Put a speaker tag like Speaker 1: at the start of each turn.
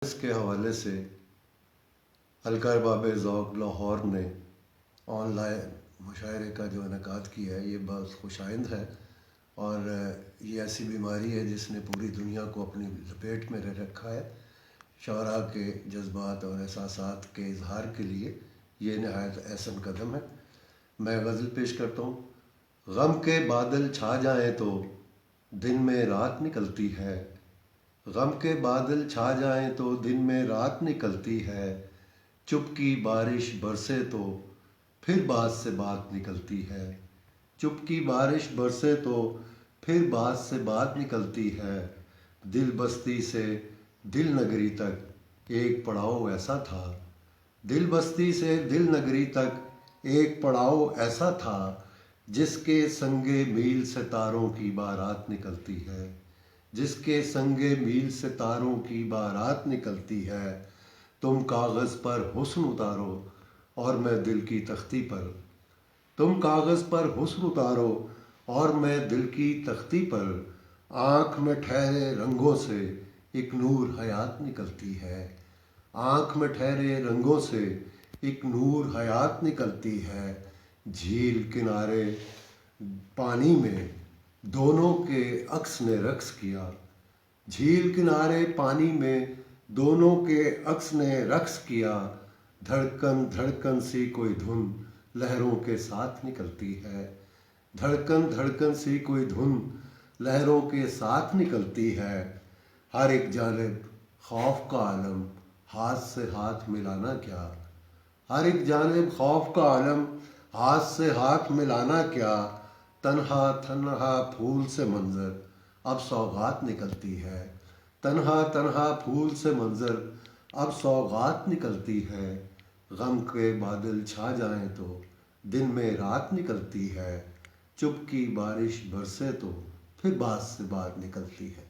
Speaker 1: اس کے حوالے سے حلقہ ارباب ذوق لاہور نے آن لائن مشاعرے کا جو انعقاد کیا ہے، یہ بہت خوش آئند ہے اور یہ ایسی بیماری ہے جس نے پوری دنیا کو اپنی لپیٹ میں رکھا ہے۔ شعراء کے جذبات اور احساسات کے اظہار کے لیے یہ نہایت احسن قدم ہے۔ میں غزل پیش کرتا ہوں۔ غم کے بادل چھا جائیں تو دن میں رات نکلتی ہے، غم کے بادل چھا جائیں تو دن میں رات نکلتی ہے، چپ کی بارش برسے تو پھر بات سے بات نکلتی ہے، چپ کی بارش برسے تو پھر بات سے بات نکلتی ہے۔ دل بستی سے دل نگری تک ایک پڑاؤ ایسا تھا، دل بستی سے دل نگری تک ایک پڑاؤ ایسا تھا، جس کے سنگے میل سے تاروں کی بارات نکلتی ہے، جس کے سنگے میل سے تاروں کی بارات نکلتی ہے۔ تم کاغذ پر حسن اتارو اور میں دل کی تختی پر، تم کاغذ پر حسن اتارو اور میں دل کی تختی پر، آنکھ میں ٹھہرے رنگوں سے ایک نور حیات نکلتی ہے، آنکھ میں ٹھہرے رنگوں سے ایک نور حیات نکلتی ہے۔ جھیل کنارے پانی میں دونوں کے عکس نے رقص کیا، جھیل کنارے پانی میں دونوں کے عکس نے رقص کیا، دھڑکن دھڑکن سی کوئی دھن لہروں کے ساتھ نکلتی ہے، دھڑکن دھڑکن سی کوئی دھن لہروں کے ساتھ نکلتی ہے۔ ہر ایک جانب خوف کا عالم ہاتھ سے ہاتھ ملانا کیا، ہر ایک جانب خوف کا عالم ہاتھ سے ہاتھ ملانا کیا، تنہا تنہا پھول سے منظر اب سوغات نکلتی ہے، تنہا تنہا پھول سے منظر اب سوغات نکلتی ہے۔ غم کے بادل چھا جائیں تو دن میں رات نکلتی ہے، چپ کی بارش برسے تو پھر بات سے بات نکلتی ہے۔